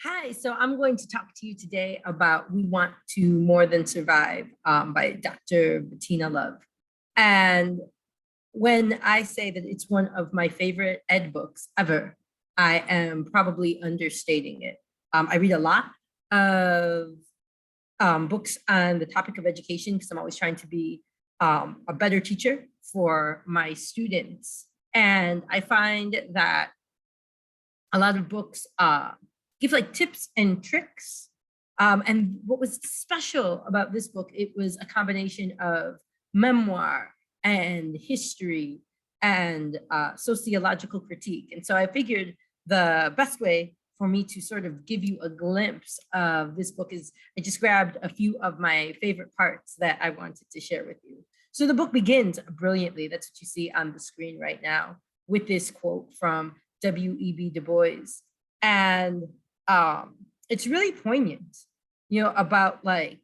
Hi, so I'm going to talk to you today about We Want to More Than Survive by Dr. Bettina Love. And when I say that it's one of my favorite ed books ever, I am probably understating it. I read a lot of books on the topic of education because I'm always trying to be a better teacher for my students. And I find that a lot of books give like tips and tricks. And what was special about this book, it was a combination of memoir and history and sociological critique. And so I figured the best way for me to sort of give you a glimpse of this book is I just grabbed a few of my favorite parts that I wanted to share with you. So the book begins brilliantly. That's what you see on the screen right now with this quote from W.E.B. Du Bois. And it's really poignant, about like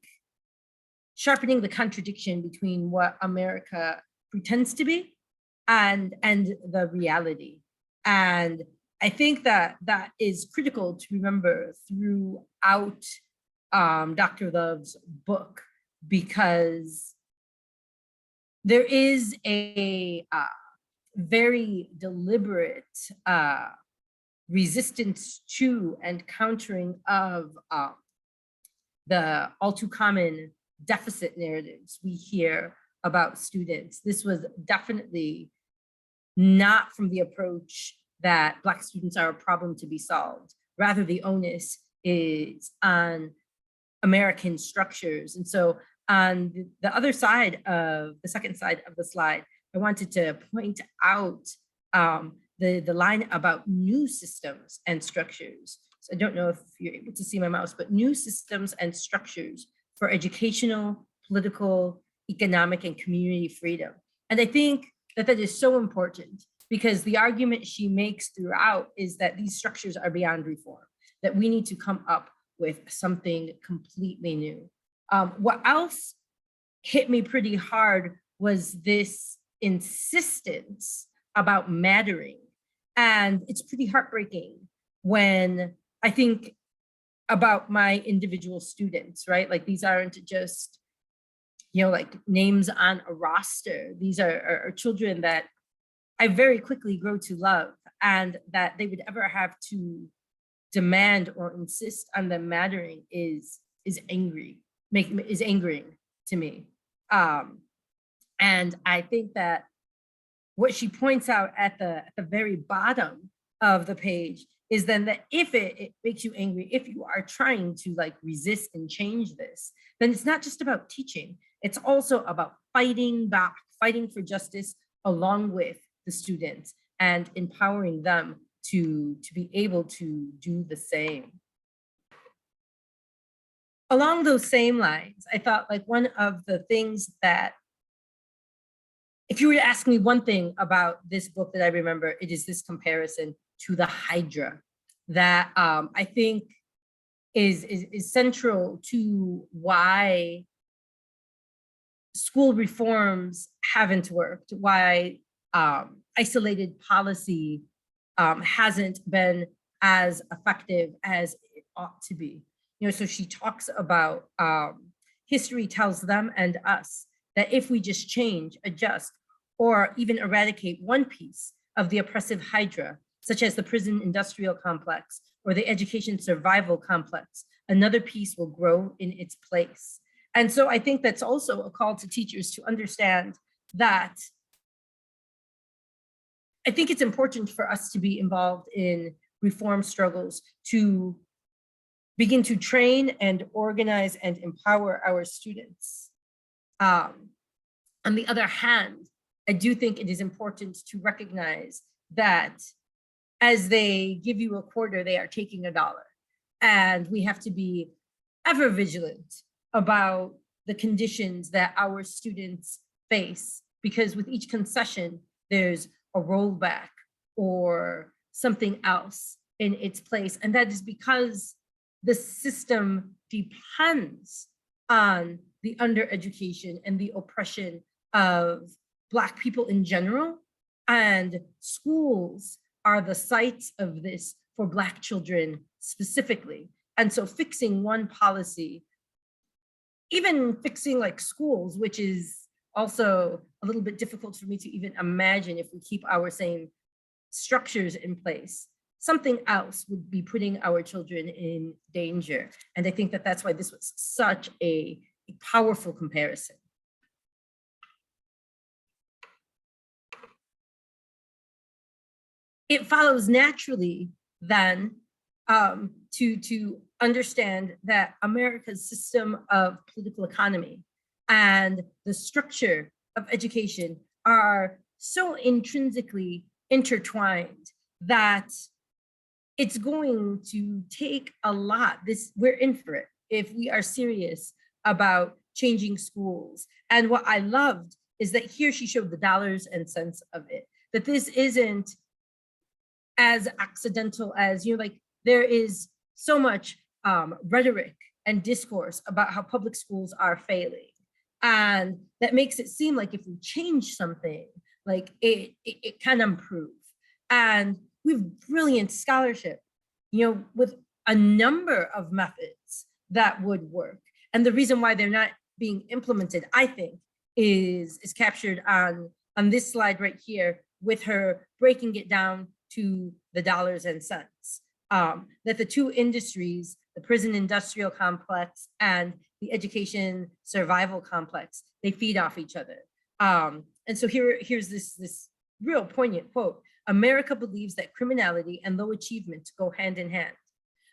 sharpening the contradiction between what America pretends to be and the reality. And I think that that is critical to remember throughout Dr. Love's book, because there is a very deliberate resistance to and countering of the all too common deficit narratives we hear about students. This was definitely not from the approach that Black students are a problem to be solved. Rather, the onus is on American structures. And so on the other side of the second side of the slide, I wanted to point out the line about new systems and structures. So I don't know if you're able to see my mouse, but new systems and structures for educational, political, economic, and community freedom. And I think that that is so important because the argument she makes throughout is that these structures are beyond reform, that we need to come up with something completely new. What else hit me pretty hard was this insistence about mattering. And it's pretty heartbreaking when I think about my individual students, right? Like these aren't just, like names on a roster. These are children that I very quickly grow to love, and that they would ever have to demand or insist on them mattering is angering to me. And I think that what she points out at the very bottom of the page is then that if it makes you angry, if you are trying to like resist and change this, then it's not just about teaching, it's also about fighting back, fighting for justice along with the students and empowering them to be able to do the same. Along those same lines, I thought like one of the things that, if you were to ask me one thing about this book that I remember, it is this comparison to the Hydra that I think is central to why school reforms haven't worked, why isolated policy hasn't been as effective as it ought to be. So she talks about history tells them and us that if we just change, adjust, or even eradicate one piece of the oppressive hydra, such as the prison industrial complex or the education survival complex, another piece will grow in its place. And so I think that's also a call to teachers to understand that I think it's important for us to be involved in reform struggles, to begin to train and organize and empower our students. On the other hand, I do think it is important to recognize that as they give you a quarter, they are taking $1. And we have to be ever vigilant about the conditions that our students face, because with each concession, there's a rollback or something else in its place. And that is because the system depends on the undereducation and the oppression of Black people in general. And schools are the sites of this for Black children specifically. And so fixing one policy, even fixing like schools, which is also a little bit difficult for me to even imagine if we keep our same structures in place, something else would be putting our children in danger. And I think that that's why this was such a powerful comparison. It follows naturally then to understand that America's system of political economy and the structure of education are so intrinsically intertwined that it's going to take a lot. We're in for it if we are serious about changing schools. And what I loved is that here she showed the dollars and cents of it, that this isn't as accidental as, like there is so much rhetoric and discourse about how public schools are failing. And that makes it seem like if we change something, like it can improve. And we have brilliant scholarship, with a number of methods that would work. And the reason why they're not being implemented, I think, is captured on this slide right here, with her breaking it down to the dollars and cents. That the two industries, the prison industrial complex and the education survival complex, they feed off each other. And so here's this real poignant quote. America believes that criminality and low achievement go hand in hand.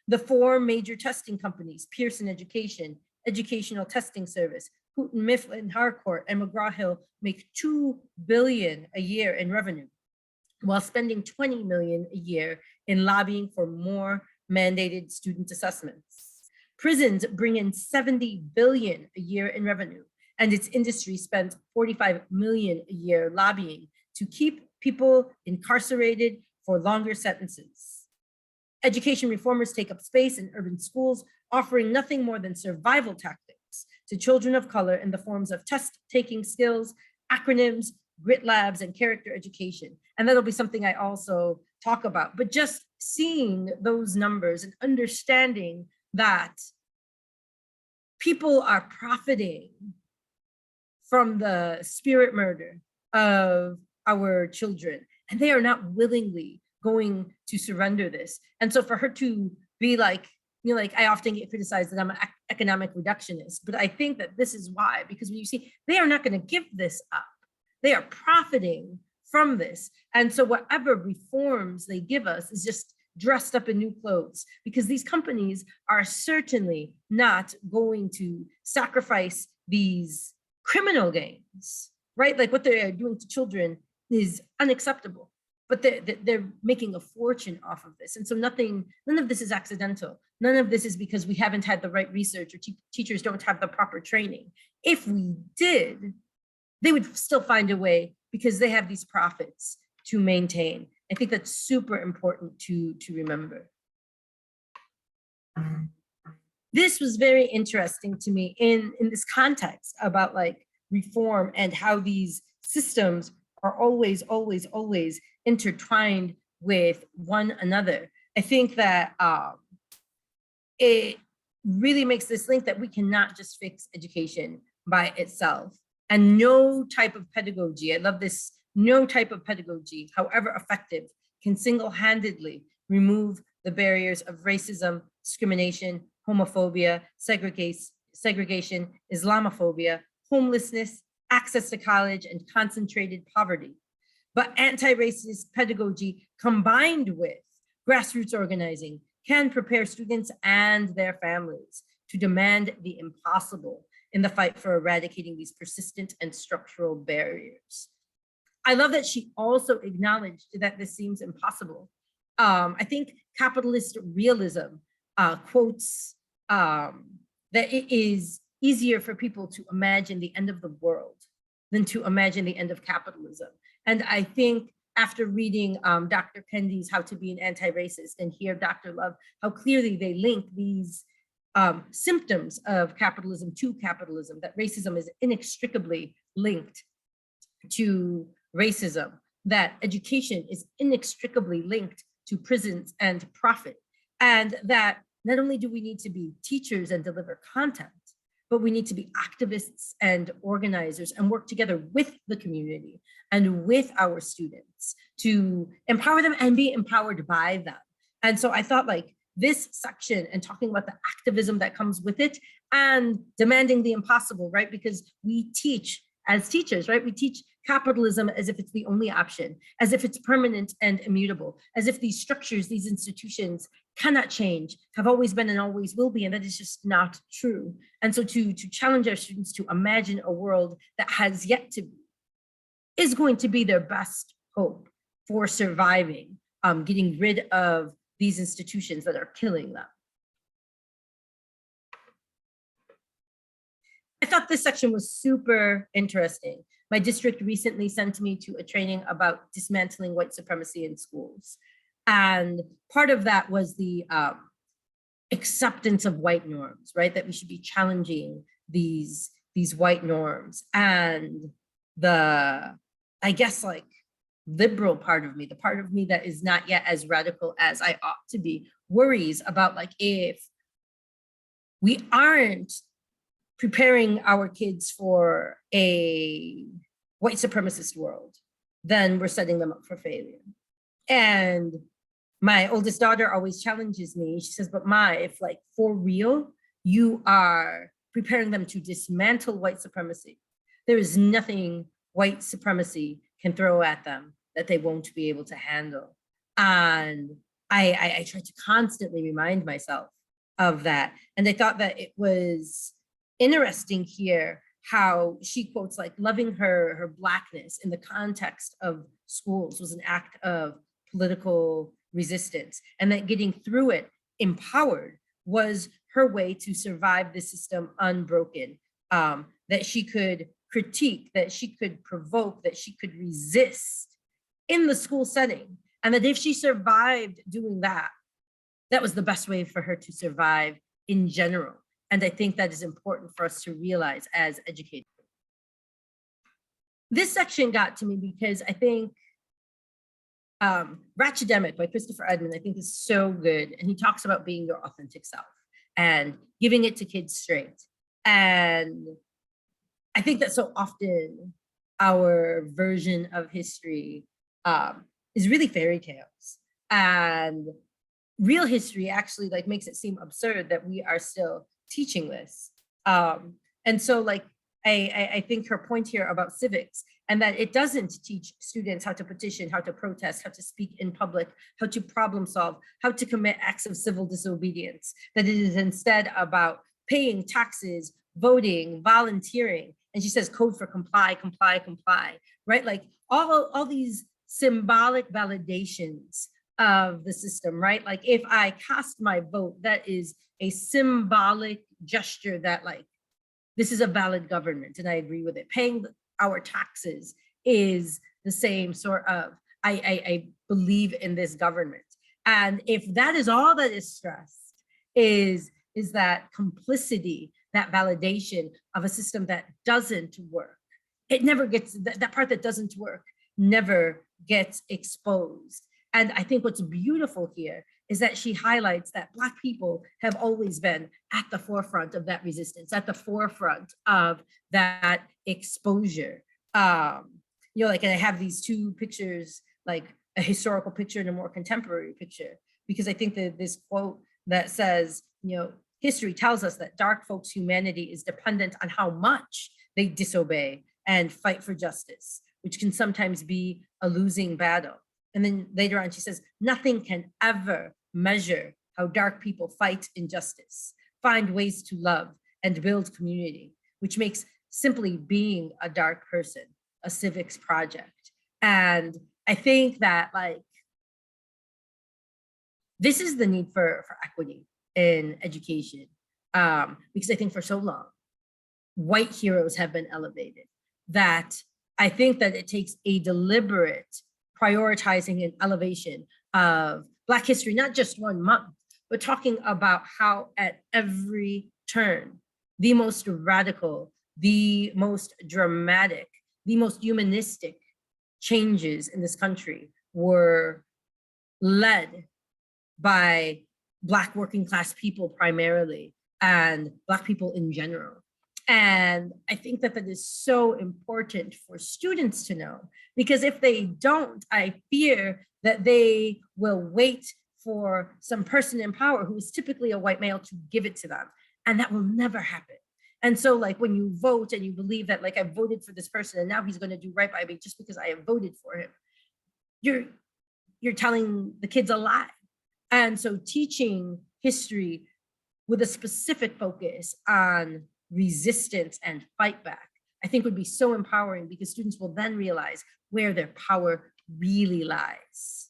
The four major testing companies, Pearson Education, Educational Testing Service, Houghton Mifflin Harcourt, and McGraw-Hill, make $2 billion a year in revenue, while spending $20 million a year in lobbying for more mandated student assessments. Prisons bring in $70 billion a year in revenue, and its industry spends $45 million a year lobbying to keep people incarcerated for longer sentences. Education reformers take up space in urban schools, offering nothing more than survival tactics to children of color in the forms of test-taking skills, acronyms, grit labs, and character education. And that'll be something I also talk about. But just seeing those numbers and understanding that people are profiting from the spirit murder of our children, and they are not willingly going to surrender this. And so for her to be like, I often get criticized that I'm an economic reductionist, but I think that this is why, because when you see, they are not going to give this up. They are profiting from this. And so whatever reforms they give us is just dressed up in new clothes, because these companies are certainly not going to sacrifice these criminal gains, right? Like what they're doing to children is unacceptable, but they're making a fortune off of this. And so none of this is accidental. None of this is because we haven't had the right research or teachers don't have the proper training. If we did, they would still find a way, because they have these profits to maintain. I think that's super important to remember. This was very interesting to me in this context about like reform and how these systems are always, always, always intertwined with one another. I think that it really makes this link that we cannot just fix education by itself. And no type of pedagogy, I love this, no type of pedagogy, however effective, can single-handedly remove the barriers of racism, discrimination, homophobia, segregation, Islamophobia, homelessness, access to college, and concentrated poverty. But anti-racist pedagogy combined with grassroots organizing can prepare students and their families to demand the impossible in the fight for eradicating these persistent and structural barriers. I love that she also acknowledged that this seems impossible. I think capitalist realism quotes that it is easier for people to imagine the end of the world than to imagine the end of capitalism. And I think after reading Dr. Kendi's How to Be an Anti-Racist and hear Dr. Love, how clearly they link these symptoms of capitalism to capitalism, that racism is inextricably linked to racism, that education is inextricably linked to prisons and profit. And that not only do we need to be teachers and deliver content, but we need to be activists and organizers and work together with the community and with our students to empower them and be empowered by them. And so I thought like this section and talking about the activism that comes with it and demanding the impossible, right? Because we teach as teachers, right? We teach capitalism as if it's the only option, as if it's permanent and immutable, as if these structures, these institutions cannot change, have always been and always will be, and that is just not true. And so to challenge our students to imagine a world that has yet to be, is going to be their best hope for surviving, getting rid of these institutions that are killing them. I thought this section was super interesting. My district recently sent me to a training about dismantling white supremacy in schools. And part of that was the acceptance of white norms, right? That we should be challenging these white norms. And the, I guess like liberal part of me, the part of me that is not yet as radical as I ought to be, worries about like if we aren't preparing our kids for a white supremacist world, then we're setting them up for failure. And my oldest daughter always challenges me. She says, but Ma, if like for real, you are preparing them to dismantle white supremacy, there is nothing white supremacy can throw at them that they won't be able to handle. And I try to constantly remind myself of that. And I thought that it was interesting here how she quotes like loving her Blackness in the context of schools was an act of political resistance, and that getting through it empowered was her way to survive the system unbroken, that she could critique, that she could provoke, that she could resist in the school setting. And that if she survived doing that, that was the best way for her to survive in general. And I think that is important for us to realize as educators. This section got to me because I think Ratchetdemic by Christopher Edmond, I think is so good. And he talks about being your authentic self and giving it to kids straight. And I think that so often our version of history is really fairy tales. And real history actually like makes it seem absurd that we are still teaching this. And so like, I think her point here about civics and that it doesn't teach students how to petition, how to protest, how to speak in public, how to problem solve, how to commit acts of civil disobedience, that it is instead about paying taxes, voting, volunteering. And she says code for comply, comply, comply, right? Like all these symbolic validations of the system, right? Like if I cast my vote, that is a symbolic gesture that like, this is a valid government and I agree with it. Paying our taxes is the same sort of, I believe in this government. And if that is all that is stressed, is that complicity, that validation of a system that doesn't work, it never gets, that part that doesn't work never gets exposed. And I think what's beautiful here is that she highlights that Black people have always been at the forefront of that resistance, at the forefront of that exposure. You know, like, and I have these two pictures, like a historical picture and a more contemporary picture, because I think that this quote that says, you know, history tells us that dark folks' humanity is dependent on how much they disobey and fight for justice, which can sometimes be a losing battle. And then later on, she says, nothing can ever measure how dark people fight injustice, find ways to love and build community, which makes simply being a dark person a civics project. And I think that like, this is the need for equity in education. Because I think for so long, white heroes have been elevated, that I think that it takes a deliberate prioritizing and elevation of Black history, not just 1 month, but talking about how at every turn, the most radical, the most dramatic, the most humanistic changes in this country were led by Black working class people primarily, and Black people in general. And I think that that is so important for students to know, because if they don't, I fear that they will wait for some person in power who is typically a white male to give it to them. And that will never happen. And so like when you vote and you believe that like I voted for this person and now he's going to do right by me just because I have voted for him, you're telling the kids a lie. And so teaching history with a specific focus on resistance and fight back, I think would be so empowering, because students will then realize where their power really lies.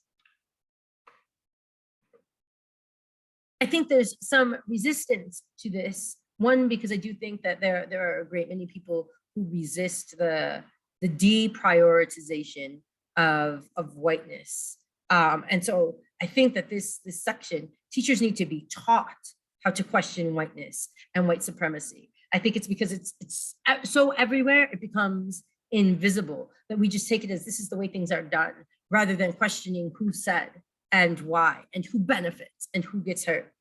I think there's some resistance to this. One, because I do think that there are a great many people who resist the deprioritization of whiteness. And so I think that this section, teachers need to be taught how to question whiteness and white supremacy. I think it's because it's so everywhere, it becomes invisible, that we just take it as this is the way things are done, rather than questioning who said and why and who benefits and who gets hurt.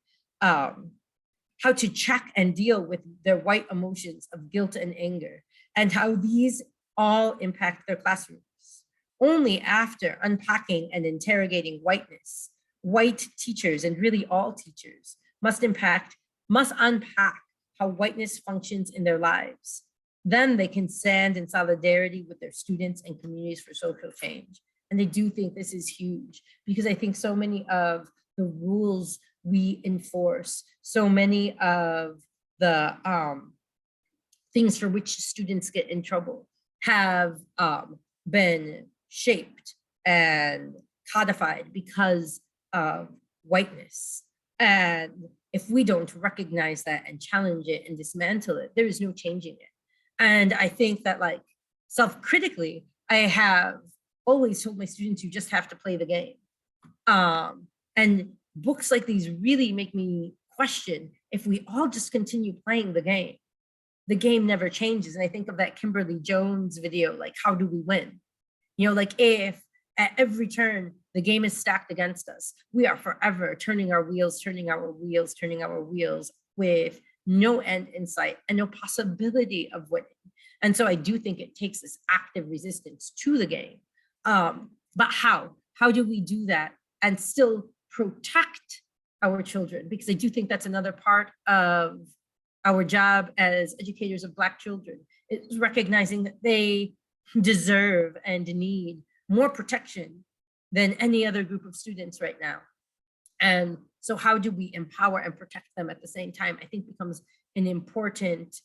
How to check and deal with their white emotions of guilt and anger, and how these all impact their classrooms. Only after unpacking and interrogating whiteness, white teachers, and really all teachers, must unpack how whiteness functions in their lives. Then they can stand in solidarity with their students and communities for social change. And I do think this is huge, because I think so many of the rules we enforce, so many of the things for which students get in trouble have been shaped and codified because of whiteness. And if we don't recognize that and challenge it and dismantle it, there is no changing it. And I think that like self-critically, I have always told my students, you just have to play the game. And books like these really make me question, if we all just continue playing the game never changes. And I think of that Kimberly Jones video, like, how do we win? You know, like if at every turn, the game is stacked against us, we are forever turning our wheels with no end in sight and no possibility of winning. And so I do think it takes this active resistance to the game. But how? How do we do that and still protect our children? Because I do think that's another part of our job as educators of Black children, is recognizing that they deserve and need more protection than any other group of students right now. And so how do we empower and protect them at the same time, I think becomes an important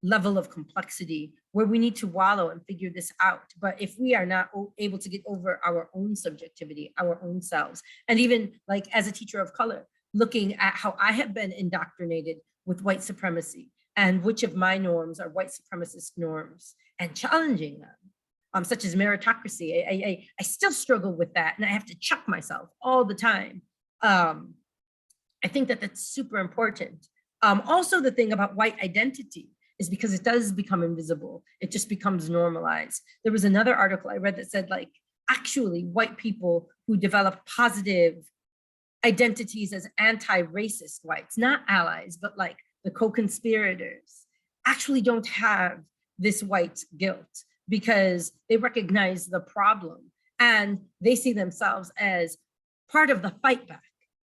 level of complexity where we need to wallow and figure this out. But if we are not able to get over our own subjectivity, our own selves, and even like as a teacher of color, looking at how I have been indoctrinated with white supremacy and which of my norms are white supremacist norms, and challenging them, such as meritocracy. I still struggle with that, and I have to check myself all the time. I think that that's super important. Also, the thing about white identity is because it does become invisible, it just becomes normalized. There was another article I read that said, like, actually, white people who develop positive identities as anti-racist whites, not allies, but like the co-conspirators, actually don't have this white guilt, because they recognize the problem and they see themselves as part of the fight back.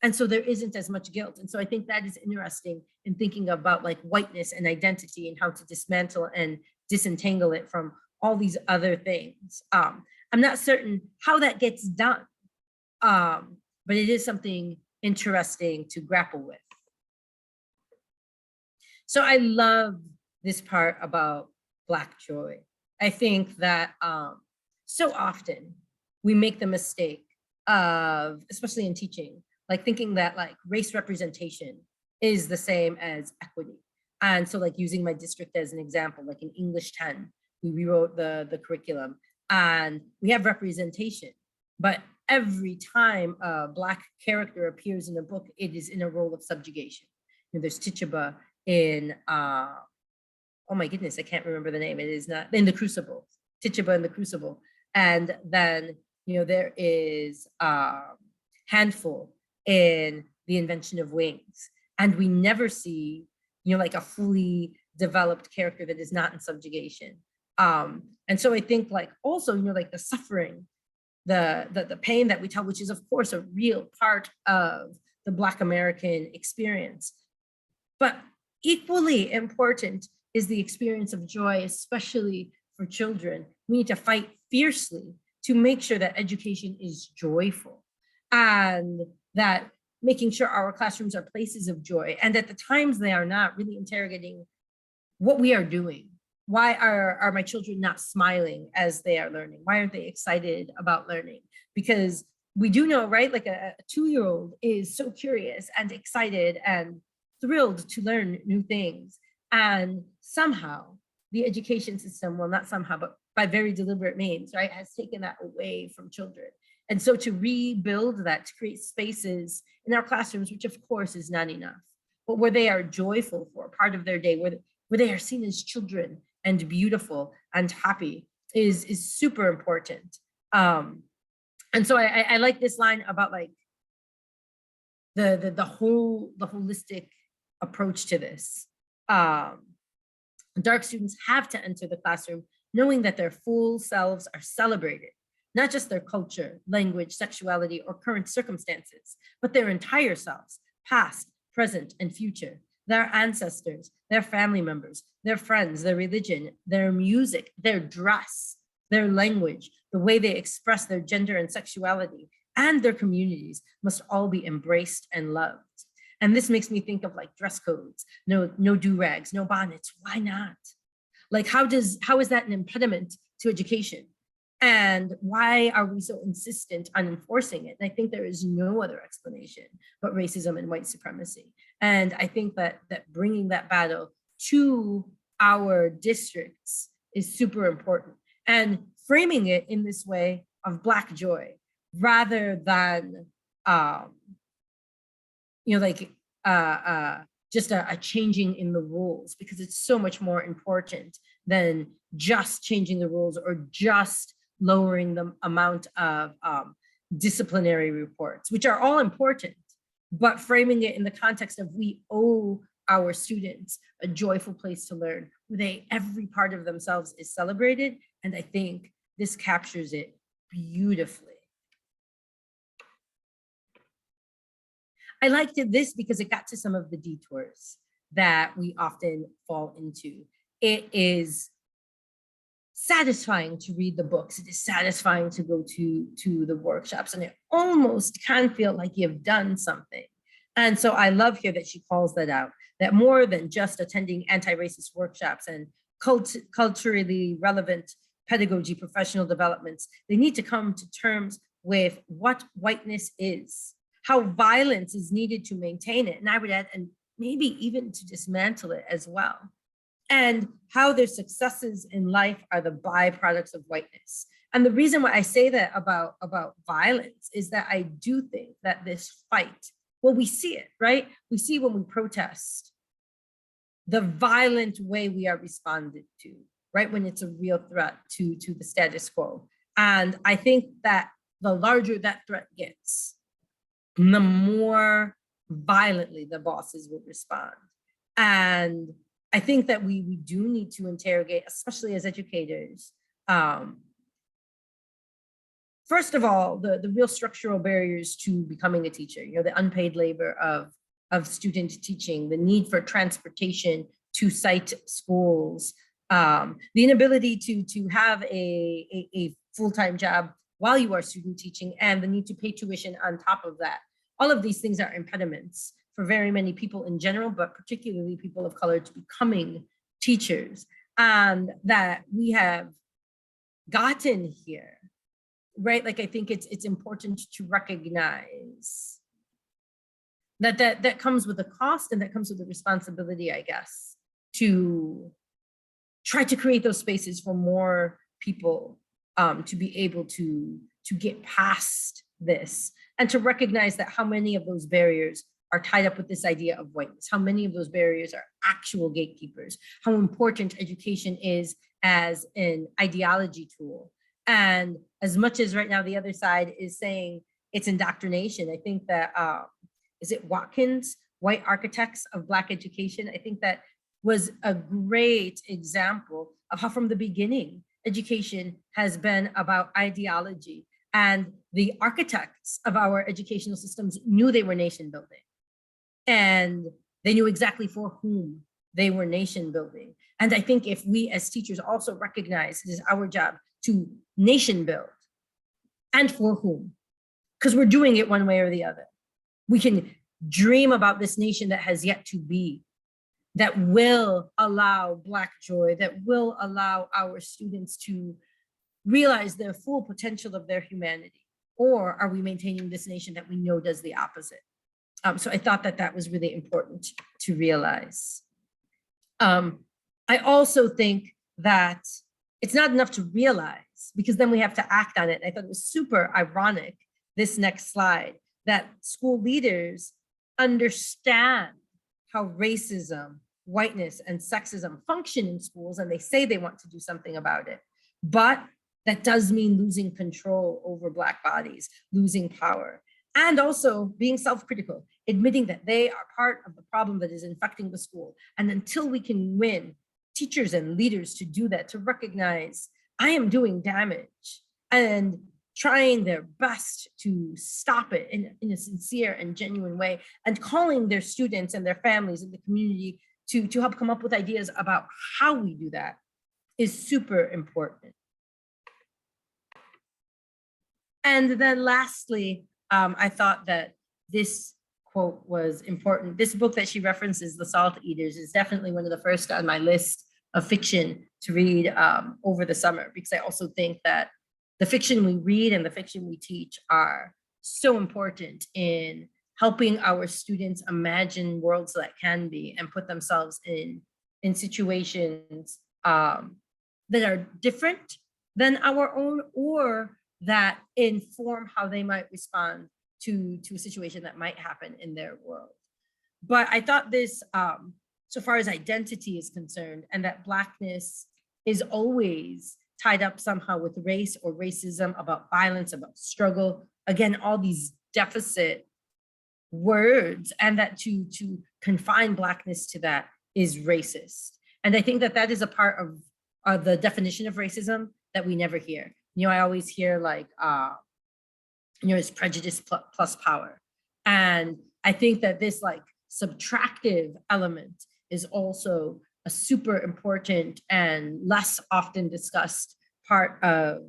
And so there isn't as much guilt. And so I think that is interesting in thinking about like whiteness and identity and how to dismantle and disentangle it from all these other things. I'm not certain how that gets done, but it is something interesting to grapple with. So I love this part about Black joy. I think that so often we make the mistake of, especially in teaching, like thinking that like race representation is the same as equity. And so like using my district as an example, like in English 10, we rewrote the curriculum and we have representation, but every time a Black character appears in a book, it is in a role of subjugation. You know, there's Tituba in, oh my goodness, I can't remember the name. It is not in The Crucible, Tituba in The Crucible. And then, you know, there is Handful in the invention of wings. And we never see, like a fully developed character that is not in subjugation. And so I think like also, like the suffering, the pain that we tell, which is of course a real part of the Black American experience. But equally important is the experience of joy, especially for children. We need to fight fiercely to make sure that education is joyful and that making sure our classrooms are places of joy, and at the times they are not, really interrogating what we are doing. Why are my children not smiling as they are learning? Why aren't they excited about learning? Because we do know, right? Like a 2-year-old is so curious and excited and thrilled to learn new things. And somehow the education system, well, not somehow, but by very deliberate means, right, has taken that away from children. And so to rebuild that, to create spaces in our classrooms, which of course is not enough, but where they are joyful for part of their day, where they are seen as children and beautiful and happy, is super important. And so I like this line about like the holistic approach to this. Dark students have to enter the classroom knowing that their full selves are celebrated, not just their culture, language, sexuality, or current circumstances, but their entire selves, past, present, and future, their ancestors, their family members, their friends, their religion, their music, their dress, their language, the way they express their gender and sexuality, and their communities must all be embraced and loved. And this makes me think of like dress codes, no do-rags, no bonnets. Why not? Like, how is that an impediment to education? And why are we so insistent on enforcing it? And I think there is no other explanation but racism and white supremacy. And I think that bringing that battle to our districts is super important, and framing it in this way of Black joy rather than just a changing in the rules, because it's so much more important than just changing the rules or just lowering the amount of disciplinary reports, which are all important, but framing it in the context of we owe our students a joyful place to learn, where every part of themselves is celebrated. And I think this captures it beautifully. I liked this because it got to some of the detours that we often fall into. It is satisfying to read the books. It is satisfying to go to the workshops, and it almost can feel like you've done something. And so I love here that she calls that out, that more than just attending anti-racist workshops and culturally relevant pedagogy, professional developments, they need to come to terms with what whiteness is, how violence is needed to maintain it, and I would add, and maybe even to dismantle it as well, and how their successes in life are the byproducts of whiteness. And the reason why I say that about violence is that I do think that this fight, well, we see it, right? We see when we protest, the violent way we are responded to, right? When it's a real threat to the status quo. And I think that the larger that threat gets, the more violently the bosses will respond. And I think that we do need to interrogate, especially as educators, first of all, the real structural barriers to becoming a teacher, the unpaid labor of student teaching, the need for transportation to site schools, the inability to have a full-time job while you are student teaching, and the need to pay tuition on top of that. All of these things are impediments for very many people in general, but particularly people of color, to becoming teachers. And that we have gotten here, right? Like, I think it's important to recognize that comes with a cost, and that comes with a responsibility, I guess, to try to create those spaces for more people to be able to get past this, and to recognize that how many of those barriers are tied up with this idea of whiteness, how many of those barriers are actual gatekeepers, how important education is as an ideology tool. And as much as right now the other side is saying it's indoctrination, I think that is it Watkins, White Architects of Black Education? I think that was a great example of how from the beginning, education has been about ideology. And the architects of our educational systems knew they were nation building. And they knew exactly for whom they were nation building. And I think if we as teachers also recognize it is our job to nation build, and for whom, because we're doing it one way or the other. We can dream about this nation that has yet to be, that will allow Black joy, that will allow our students to realize the full potential of their humanity? Or are we maintaining this nation that we know does the opposite? So I thought that that was really important to realize. I also think that it's not enough to realize, because then we have to act on it. I thought it was super ironic, this next slide, that school leaders understand how racism, whiteness, and sexism function in schools, and they say they want to do something about it. But that does mean losing control over Black bodies, losing power, and also being self-critical, admitting that they are part of the problem that is infecting the school. And until we can win teachers and leaders to do that, to recognize I am doing damage and trying their best to stop it in a sincere and genuine way, and calling their students and their families and the community to help come up with ideas about how we do that, is super important. And then lastly, I thought that this quote was important. This book that she references, The Salt Eaters, is definitely one of the first on my list of fiction to read over the summer, because I also think that the fiction we read and the fiction we teach are so important in helping our students imagine worlds that can be and put themselves in situations that are different than our own, or that inform how they might respond to a situation that might happen in their world. But I thought this, so far as identity is concerned, and that Blackness is always tied up somehow with race or racism, about violence, about struggle, again, all these deficit words, and that to confine Blackness to that is racist. And I think that that is a part of the definition of racism that we never hear. You know, I always hear like, it's prejudice plus power. And I think that this like subtractive element is also a super important and less often discussed part of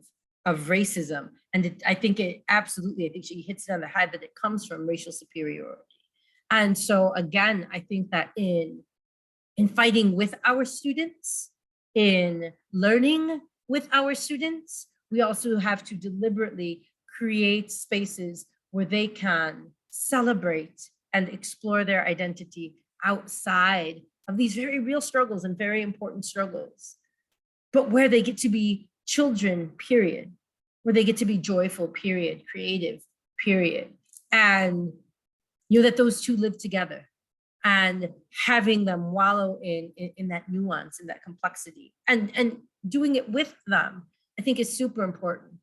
racism. And I think she hits it on the head, that it comes from racial superiority. And so again, I think that in fighting with our students, in learning with our students, we also have to deliberately create spaces where they can celebrate and explore their identity outside of these very real struggles and very important struggles, but where they get to be children, period, where they get to be joyful, period, creative, period. And that those two live together, and having them wallow in that nuance and that complexity, and doing it with them, I think is super important.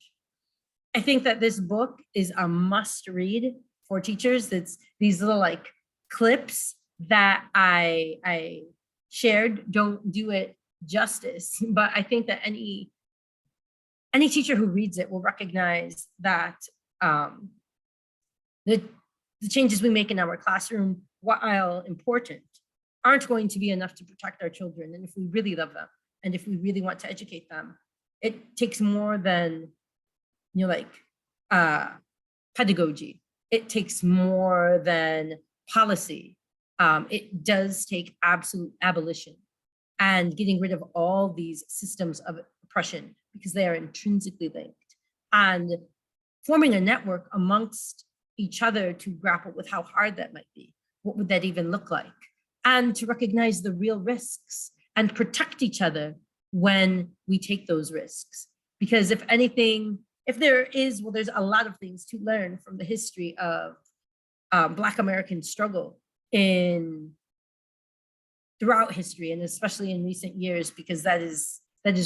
I think that this book is a must read for teachers. It's these little like clips that I shared don't do it justice, but I think that any teacher who reads it will recognize that the changes we make in our classroom, while important, aren't going to be enough to protect our children. And if we really love them, and if we really want to educate them, it takes more than pedagogy. It takes more than policy. It does take absolute abolition and getting rid of all these systems of oppression, because they are intrinsically linked, and forming a network amongst each other to grapple with how hard that might be. What would that even look like? And to recognize the real risks and protect each other when we take those risks. Because if anything, there's a lot of things to learn from the history of Black American struggle throughout history, and especially in recent years, because that is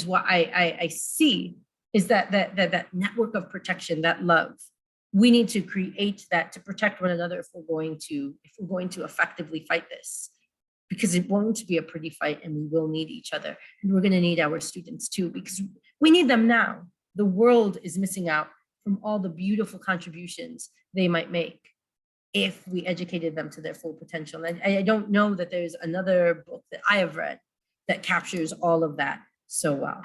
what I see, is that network of protection, that love, we need to create that to protect one another if we're going to effectively fight this, because it won't be a pretty fight, and we will need each other, and we're going to need our students too, because we need them now. The world is missing out from all the beautiful contributions they might make if we educated them to their full potential. And I don't know that there's another book that I have read that captures all of that so well.